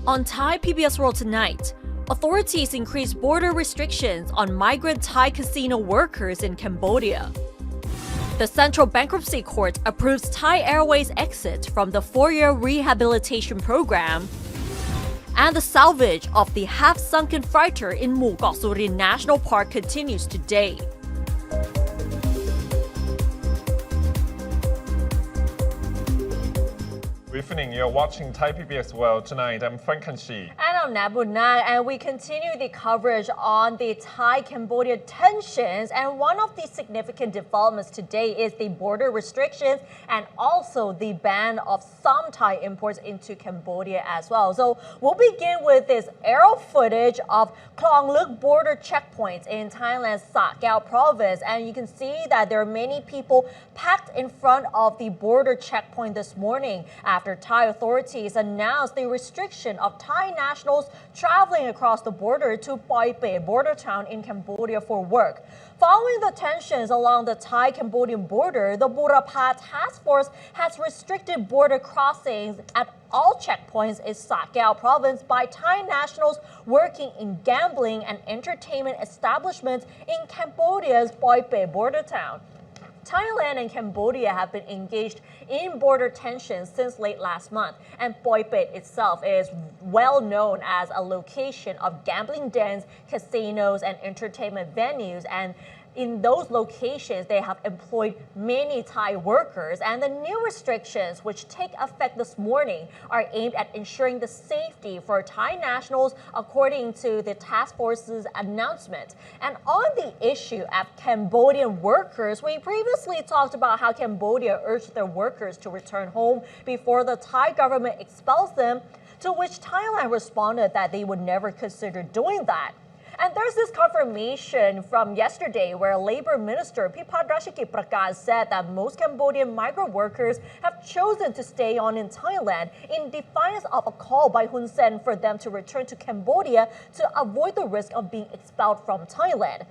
On Thai PBS World tonight, authorities increase border restrictions on migrant Thai casino workers in Cambodia. The Central Bankruptcy Court approves Thai Airways' exit from the 4-year rehabilitation program. And the salvage of the half-sunken freighter in Surin National Park continues today. Good evening, you're watching Thai PBS World tonight. I'm Frank Kanshi. And I'm Nabunat, and we continue the coverage on the Thai-Cambodia tensions. And one of the significant developments today is the border restrictions and also the ban of some Thai imports into Cambodia as well. So we'll begin with this aerial footage of Klong Luk border checkpoints in Thailand's Sa Kaeo province. And you can see that there are many people packed in front of the border checkpoint this morning after Thai authorities announced the restriction of Thai nationals traveling across the border to Poipet, border town in Cambodia for work. Following the tensions along the Thai-Cambodian border, the Burapha Task Force has restricted border crossings at all checkpoints in Sa Kaeo province by Thai nationals working in gambling and entertainment establishments in Cambodia's Poipet border town. Thailand and Cambodia have been engaged in border tensions since late last month, and Poipet itself is well known as a location of gambling dens, casinos, and entertainment venues. And in those locations, they have employed many Thai workers, and the new restrictions, which take effect this morning, are aimed at ensuring the safety for Thai nationals, according to the task force's announcement. And on the issue of Cambodian workers, we previously talked about how Cambodia urged their workers to return home before the Thai government expels them, to which Thailand responded that they would never consider doing that. And there's this confirmation from yesterday where Labor Minister Pipat Ratchakitprakarn said that most Cambodian migrant workers have chosen to stay on in Thailand in defiance of a call by Hun Sen for them to return to Cambodia to avoid the risk of being expelled from Thailand.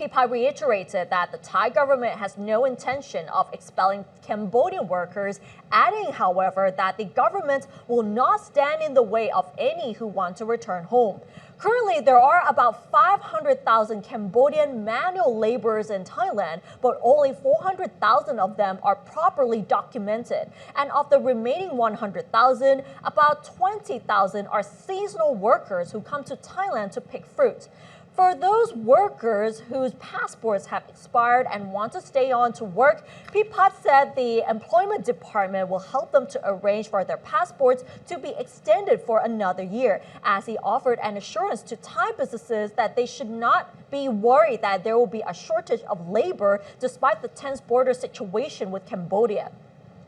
Pipat reiterated that the Thai government has no intention of expelling Cambodian workers, adding, however, that the government will not stand in the way of any who want to return home. Currently, there are about 500,000 Cambodian manual laborers in Thailand, but only 400,000 of them are properly documented. And of the remaining 100,000, about 20,000 are seasonal workers who come to Thailand to pick fruit. For those workers whose passports have expired and want to stay on to work, Pipat said the employment department will help them to arrange for their passports to be extended for another year, as he offered an assurance to Thai businesses that they should not be worried that there will be a shortage of labor despite the tense border situation with Cambodia.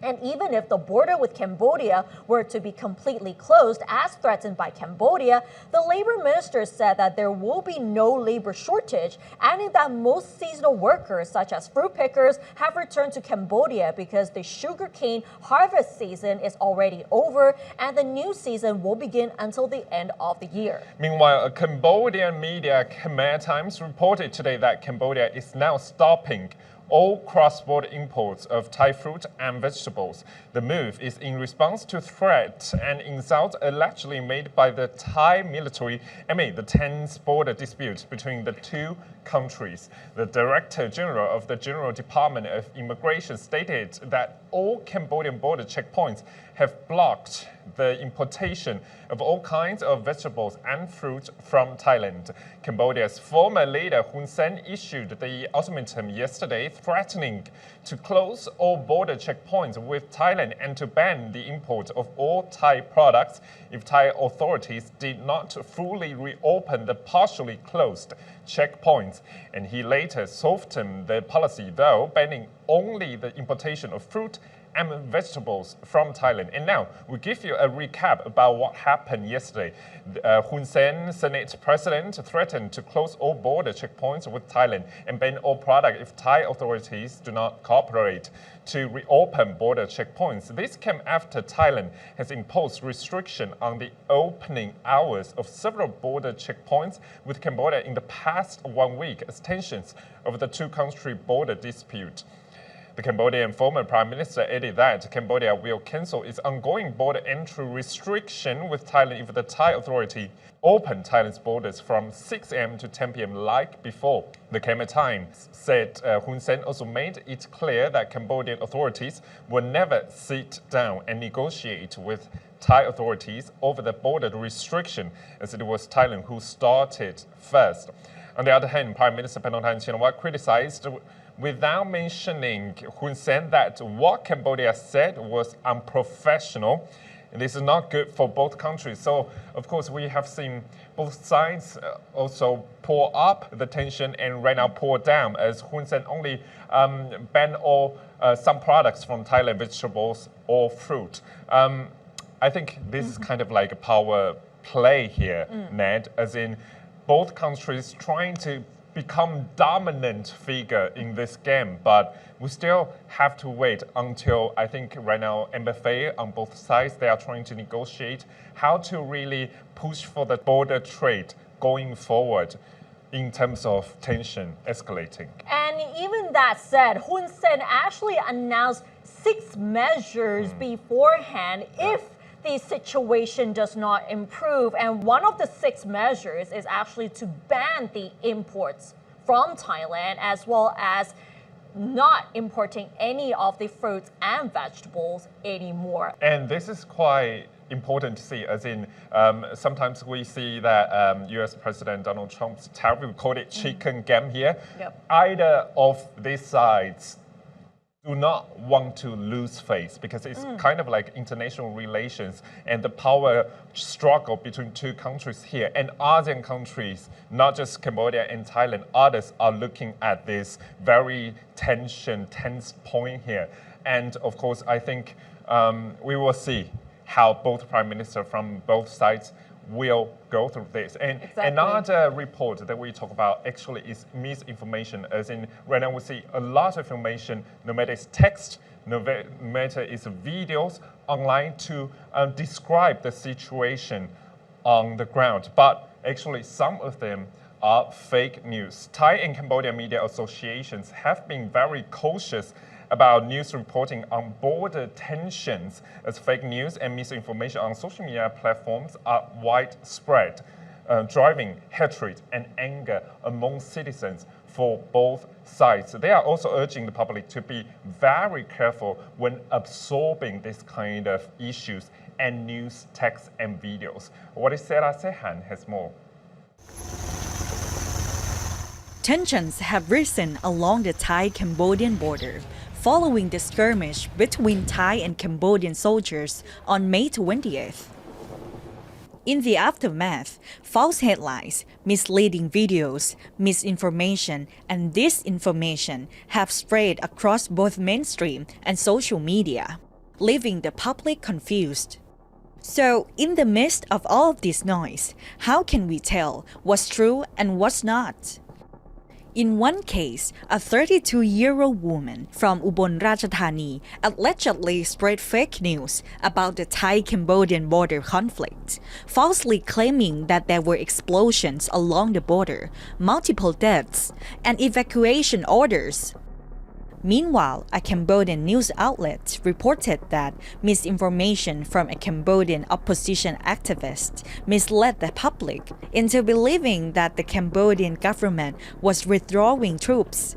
And even if the border with Cambodia were to be completely closed as threatened by Cambodia, the labor minister said that there will be no labor shortage, adding that most seasonal workers, such as fruit pickers, have returned to Cambodia because the sugarcane harvest season is already over and the new season will begin until the end of the year. Meanwhile, a Cambodian media, Khmer Times, reported today that Cambodia is now stopping all cross-border imports of Thai fruit and vegetables. The move is in response to threats and insults allegedly made by the Thai military amid the tense border dispute between the two countries. The Director General of the General Department of Immigration stated that all Cambodian border checkpoints have blocked the importation of all kinds of vegetables and fruit from Thailand. Cambodia's former leader Hun Sen issued the ultimatum yesterday, threatening to close all border checkpoints with Thailand and to ban the import of all Thai products if Thai authorities did not fully reopen the partially closed checkpoints. And he later softened the policy, though, banning only the importation of fruit and vegetables from Thailand. And now we give you a recap about what happened yesterday. Hun Sen, Senate President, threatened to close all border checkpoints with Thailand and ban all products if Thai authorities do not cooperate to reopen border checkpoints. This came after Thailand has imposed restriction on the opening hours of several border checkpoints with Cambodia in the past 1 week as tensions over the two-country border dispute The Cambodian former Prime Minister added that Cambodia will cancel its ongoing border entry restriction with Thailand if the Thai authority open Thailand's borders from 6 a.m. to 10 p.m. like before. The Khmer Times said Hun Sen also made it clear that Cambodian authorities will never sit down and negotiate with Thai authorities over the border restriction, as it was Thailand who started first. On the other hand, Prime Minister Paetongtarn Shinawatra criticized without mentioning Hun Sen that what Cambodia said was unprofessional. This is not good for both countries. So, of course, we have seen both sides also pour up the tension and right now pour down, as Hun Sen only banned all some products from Thailand, vegetables or fruit. I think this is kind of like a power play here, Ned, as in both countries trying to become dominant figure in this game, but we still have to wait until, I think right now MFA on both sides, they are trying to negotiate how to really push for the border trade going forward in terms of tension escalating. And even that said, Hun Sen actually announced 6 measures beforehand if the situation does not improve. And one of the 6 measures is actually to ban the imports from Thailand, as well as not importing any of the fruits and vegetables anymore. And this is quite important to see, as in sometimes we see that US President Donald Trump's tariff, we call it chicken game here. Yep. Either of these sides do not want to lose face, because it's kind of like international relations and the power struggle between two countries here. And ASEAN countries, not just Cambodia and Thailand, others are looking at this very tense point here. And of course, I think we will see how both prime ministers from both sides will go through this. And another report that we talk about actually is misinformation, as in right now we see a lot of information, no matter it's text, no matter it's videos online to describe the situation on the ground. But actually some of them are fake news. Thai and Cambodian media associations have been very cautious about news reporting on border tensions, as fake news and misinformation on social media platforms are widespread, driving hatred and anger among citizens for both sides. They are also urging the public to be very careful when absorbing this kind of issues and news, text and videos. What is Sarah Sehan has more. Tensions have risen along the Thai-Cambodian border following the skirmish between Thai and Cambodian soldiers on May 20th. In the aftermath, false headlines, misleading videos, misinformation, and disinformation have spread across both mainstream and social media, leaving the public confused. So, in the midst of all of this noise, how can we tell what's true and what's not? In one case, a 32-year-old woman from Ubon Ratchathani allegedly spread fake news about the Thai-Cambodian border conflict, falsely claiming that there were explosions along the border, multiple deaths, and evacuation orders. Meanwhile, a Cambodian news outlet reported that misinformation from a Cambodian opposition activist misled the public into believing that the Cambodian government was withdrawing troops.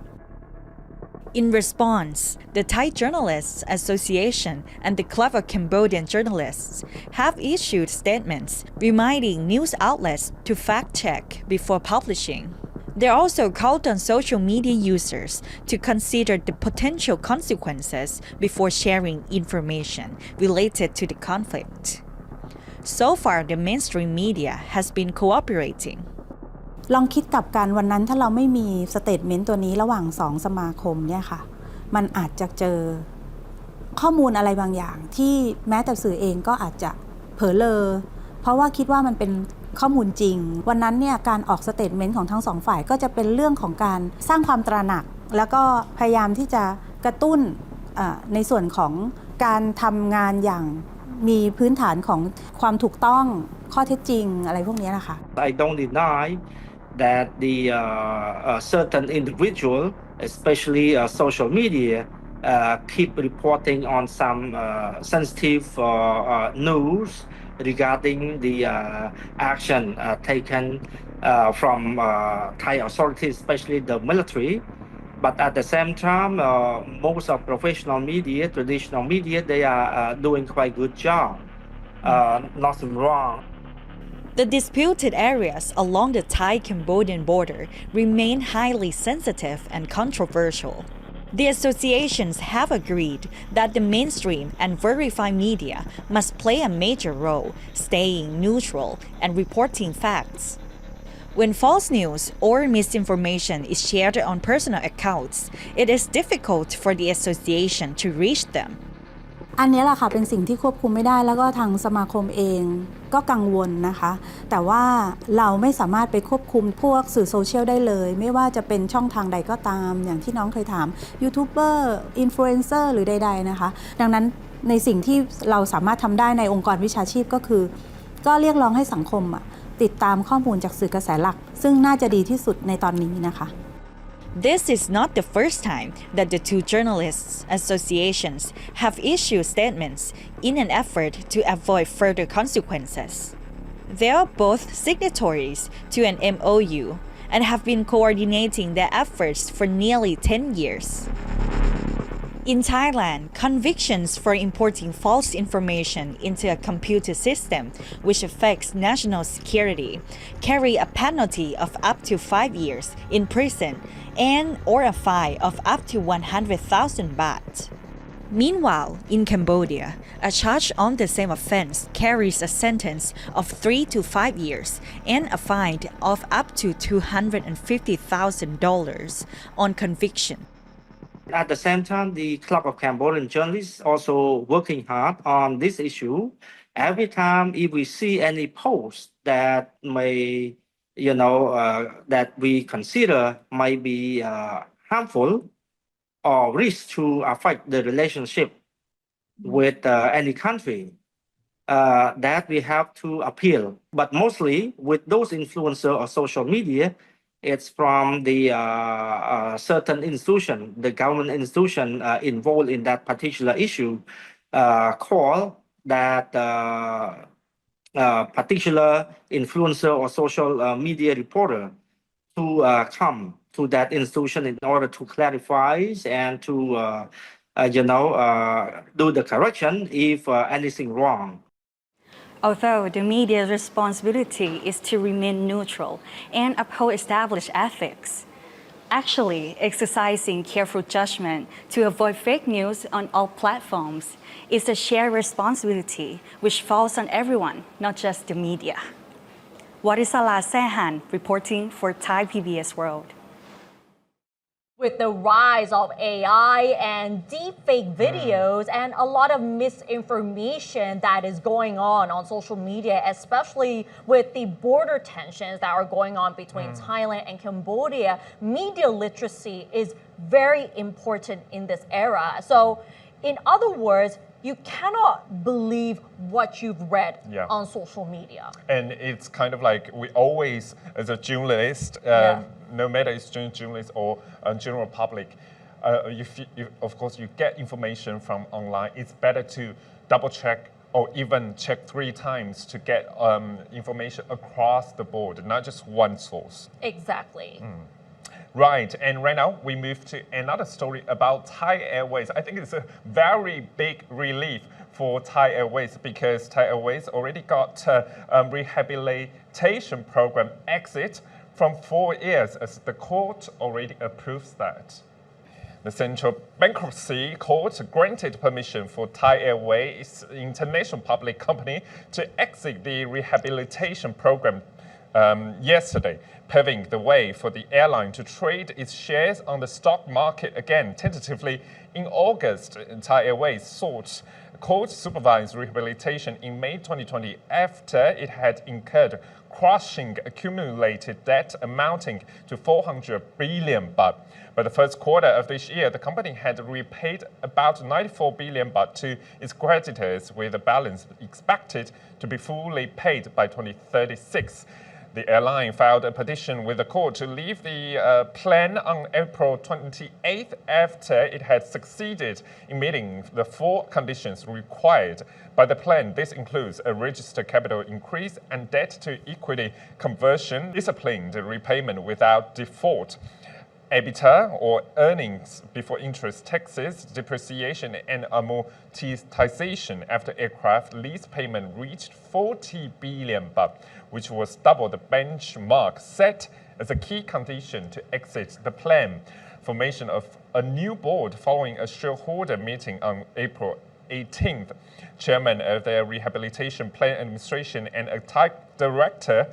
In response, the Thai Journalists Association and the Club of Cambodian Journalists have issued statements reminding news outlets to fact-check before publishing. They also called on social media users to consider the potential consequences before sharing information related to the conflict. So far, the mainstream media has been cooperating. ลองคิดกลับกันวันนั้นถ้าเราไม่มีสเตทเมนต์ตัวนี้ระหว่าง2สมาคมเนี่ยค่ะมันอาจจะเจอข้อมูลอะไรบางอย่างที่แม้แต่สื่อเองก็อาจจะเผลอเลอเพราะว่าคิดว่ามันเป็นข้อมูลจริงวันนั้นเนี่ยการออกสเตทเมนต์ของทั้งสองฝ่ายก็จะเป็นเรื่องของการสร้างความตระหนักแล้วก็พยายามที่จะกระตุ้นในส่วนของการทำงานอย่างมีพื้นฐานของความถูกต้องข้อเท็จจริงอะไรพวกนี้นะคะ I don't deny that the certain individual, especially social media, keep reporting on some sensitive news regarding the action taken from Thai authorities, especially the military. But at the same time, most of professional media, traditional media, they are doing quite good job. Nothing wrong. The disputed areas along the Thai-Cambodian border remain highly sensitive and controversial. The associations have agreed that the mainstream and verified media must play a major role, staying neutral and reporting facts. When false news or misinformation is shared on personal accounts, it is difficult for the association to reach them. อันนี้แหละค่ะเป็นสิ่งที่ควบคุมไม่ได้แล้วก็ทางสมาคมเองก็กังวลนะคะแต่ว่าเราไม่สามารถไปควบคุมพวกสื่อโซเชียลได้เลยไม่ว่าจะเป็นช่องทางใดก็ตามอย่างที่น้องเคยถามยูทูบเบอร์อินฟลูเอนเซอร์หรือใดๆนะคะดังนั้นในสิ่งที่เราสามารถทำได้ในองค์กรวิชาชีพก็คือก็เรียกร้องให้สังคมติดตามข้อมูลจากสื่อกระแสหลักซึ่งน่าจะดีที่สุดในตอนนี้นะคะThis is not the first time that the two journalists' associations have issued statements in an effort to avoid further consequences. They are both signatories to an MOU and have been coordinating their efforts for nearly 10 years. In Thailand, convictions for importing false information into a computer system which affects national security carry a penalty of up to 5 years in prison and or a fine of up to 100,000 baht. Meanwhile, in Cambodia, a charge on the same offense carries a sentence of 3 to 5 years and a fine of up to $250,000 on conviction. At the same time, the Club of Cambodian Journalists also working hard on this issue. Every time if we see any post that may, that we consider might be harmful or risk to affect the relationship with any country, that we have to appeal. But mostly with those influencers or social media, it's from the certain institution, the government institution involved in that particular issue, call that particular influencer or social media reporter to come to that institution in order to clarify and to, do the correction if anything wrong. Although the media's responsibility is to remain neutral and uphold established ethics, actually exercising careful judgment to avoid fake news on all platforms is a shared responsibility which falls on everyone, not just the media. Warisala Sehan reporting for Thai PBS World. With the rise of AI and deepfake videos and a lot of misinformation that is going on social media, especially with the border tensions that are going on between Thailand and Cambodia, media literacy is very important in this era. So, in other words, you cannot believe what you've read on social media. And it's kind of like we always, as a journalist, no matter it's journalist or general public, of course you get information from online, it's better to double check or even check 3 times to get information across the board, not just one source. Exactly. Right, and right now we move to another story about Thai Airways. I think it's a very big relief for Thai Airways because Thai Airways already got a rehabilitation program exit from 4 years as the court already approves that. The Central Bankruptcy Court granted permission for Thai Airways International Public Company to exit the rehabilitation program yesterday, paving the way for the airline to trade its shares on the stock market again. Tentatively, in August, Thai Airways sought court-supervised rehabilitation in May 2020 after it had incurred crushing accumulated debt amounting to 400 billion baht. By the first quarter of this year, the company had repaid about 94 billion baht to its creditors, with a balance expected to be fully paid by 2036. The airline filed a petition with the court to leave the plane on April 28th after it had succeeded in meeting the 4 conditions required by the plan. This includes a registered capital increase and debt-to-equity conversion, disciplined repayment without default, EBITDA or earnings before interest, taxes, depreciation and amortization after aircraft lease payment reached 40 billion baht, which was double the benchmark set as a key condition to exit the plan. Formation of a new board following a shareholder meeting on April 18th. Chairman of the Rehabilitation Plan Administration and a Thai director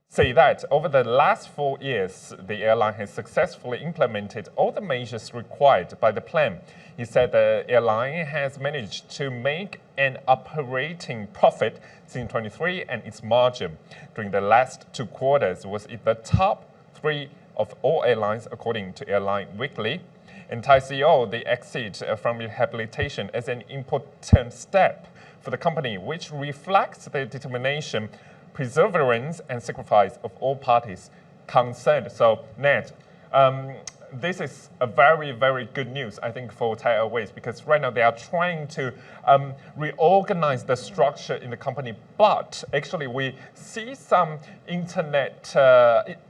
say that over the last 4 years, the airline has successfully implemented all the measures required by the plan. He said the airline has managed to make an operating profit since 2023 and its margin during the last 2 quarters was in the top 3 of all airlines according to Airline Weekly. And Thai CEO, the exit from rehabilitation as an important step for the company, which reflects the determination, perseverance and sacrifice of all parties concerned. So, Ned, this is a very, very good news, I think, for Thai Airways, because right now they are trying to reorganize the structure in the company. But actually, we see some internet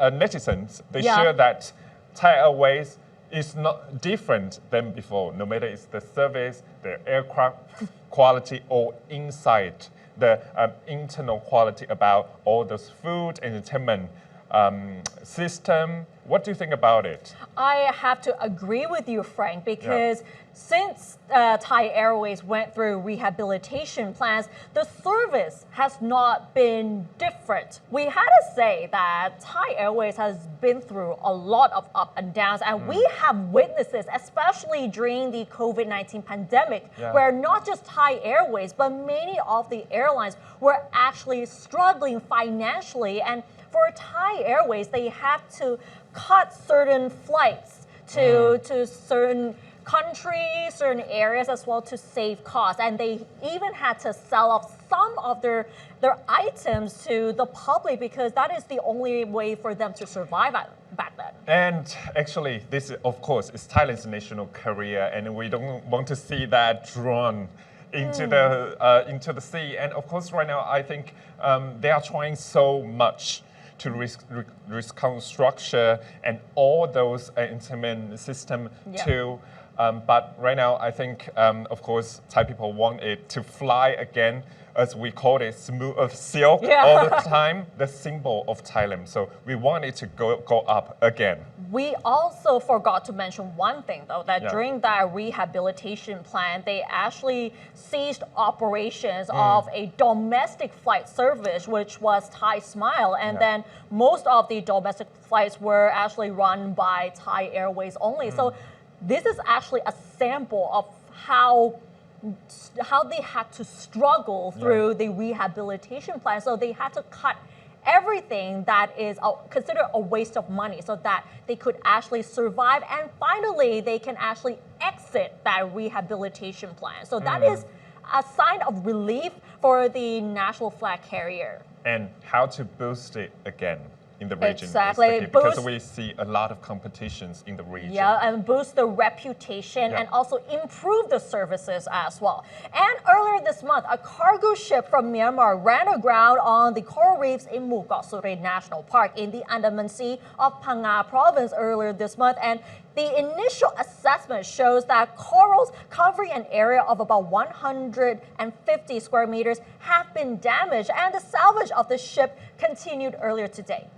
netizens, they share that Thai Airways is not different than before, no matter it's the service, the aircraft quality, or inside the internal quality about all those food, entertainment system. What do you think about it? I have to agree with you, Frank, because since Thai Airways went through rehabilitation plans, the service has not been different. We had to say that Thai Airways has been through a lot of up and downs, and we have witnesses, especially during the COVID-19 pandemic, where not just Thai Airways, but many of the airlines were actually struggling financially. And for Thai Airways, they have to cut certain flights to certain countries, certain areas as well to save costs. And they even had to sell off some of their items to the public because that is the only way for them to survive back then. And actually, this, of course, is Thailand's national career, and we don't want to see that drawn into the sea. And of course, right now, I think they are trying so much to reconstruction and all those entertainment system to. But right now, I think, of course, Thai people want it to fly again, as we call it, smooth silk all the time, the symbol of Thailand. So we want it to go up again. We also forgot to mention one thing, though, that during that rehabilitation plan, they actually ceased operations of a domestic flight service, which was Thai Smile. And then most of the domestic flights were actually run by Thai Airways only. So this is actually a sample of how they had to struggle through the rehabilitation plan. So they had to cut everything that is considered a waste of money so that they could actually survive, and finally they can actually exit that rehabilitation plan. So that is a sign of relief for the national flag carrier. And how to boost it again in the region. Exactly. Because we see a lot of competitions in the region. Yeah, and boost the reputation and also improve the services as well. And earlier this month, a cargo ship from Myanmar ran aground on the coral reefs in Surin National Park in the Andaman Sea of Phang Nga province earlier this month. And the initial assessment shows that corals covering an area of about 150 square meters have been damaged, and the salvage of the ship continued earlier today.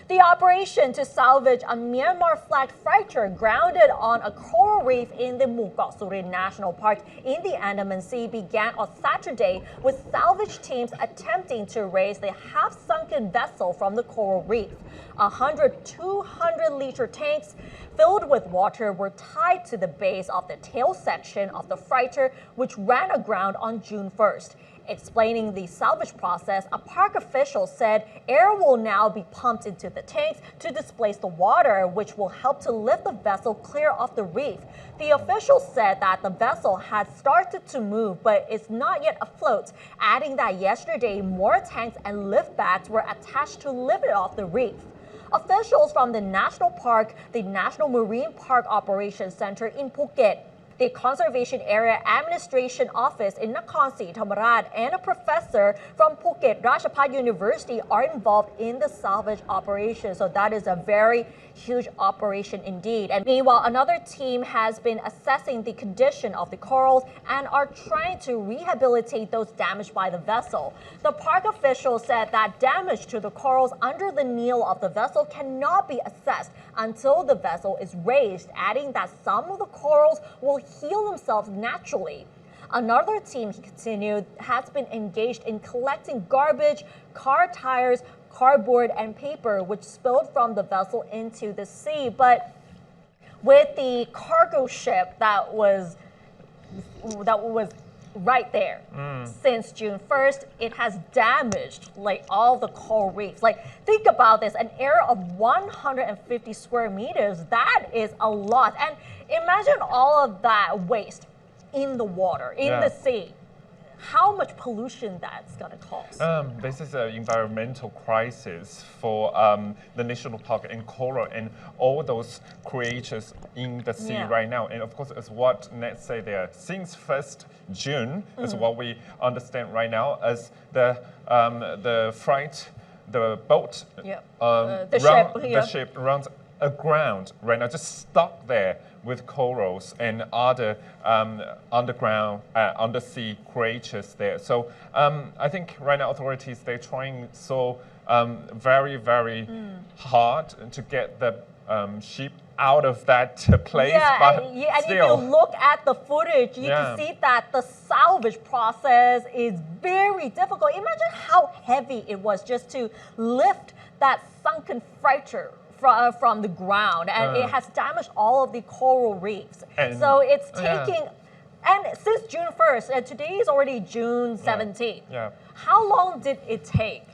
The operation to salvage a Myanmar-flagged freighter grounded on a coral reef in the Surin National Park in the Andaman Sea began on Saturday, with salvage teams attempting to raise the half-sunken vessel from the coral reef. 200-liter tanks filled with water were tied to the base of the tail section of the freighter, which ran aground on June 1st. Explaining the salvage process, a park official said air will now be pumped into the tanks to displace the water, which will help to lift the vessel clear of the reef. The official said that the vessel had started to move, but is not yet afloat, adding that yesterday more tanks and lift bags were attached to lift it off the reef. Officials from the National Park, the National Marine Park Operations Center in Phuket, the Conservation Area Administration Office in Nakhon Si Thammarat, and a professor from Phuket Ratchapat University are involved in the salvage operation. So that is a very huge operation indeed. And meanwhile, another team has been assessing the condition of the corals and are trying to rehabilitate those damaged by the vessel. The park official said that damage to the corals under the keel of the vessel cannot be assessed until the vessel is raised, adding that some of the corals will heal themselves naturally. Another team, he continued, has been engaged in collecting garbage, car tires, cardboard, and paper which spilled from the vessel into the sea. But with the cargo ship that was right there since June 1st, it has damaged like all the coral reefs. Like, think about this, an area of 150 square meters, that is a lot. And imagine all of that waste in the water, in the sea. How much pollution that's going to cause? This is an environmental crisis for the national park and coral and all those creatures in the sea right now. And of course, as what Ned said there, since 1st June is what we understand right now as the boat, the ship runs aground right now, just stuck there with corals and other undersea creatures there. So I think right now authorities, they're trying so very, very hard to get the ship out of that place. But and if you look at the footage, you can see that the salvage process is very difficult. Imagine how heavy it was just to lift that sunken freighter from the ground, and it has damaged all of the coral reefs. And so it's taking, and since June 1st, and today is already June 17th, how long did it take,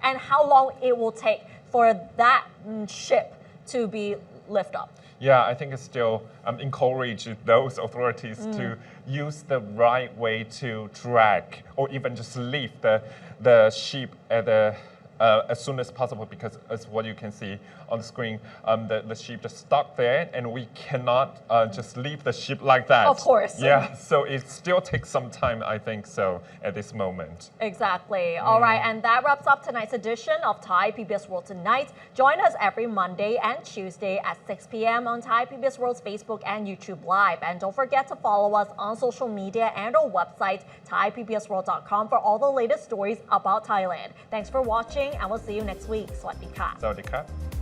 and how long it will take for that ship to be lifted up? Yeah, I think it's still encourage those authorities to use the right way to drag or even just leave the ship at the as soon as possible, because as what you can see on the screen, the ship just stuck there and we cannot just leave the ship like that. Of course. Yeah, so it still takes some time, I think so, at this moment. Exactly. All right, and that wraps up tonight's edition of Thai PBS World Tonight. Join us every Monday and Tuesday at 6 p.m. on Thai PBS World's Facebook and YouTube Live. And don't forget to follow us on social media and our website, thaipbsworld.com, for all the latest stories about Thailand. Thanks for watching, and we'll see you next week. สวัสดีค่ะ สวัสดีครับ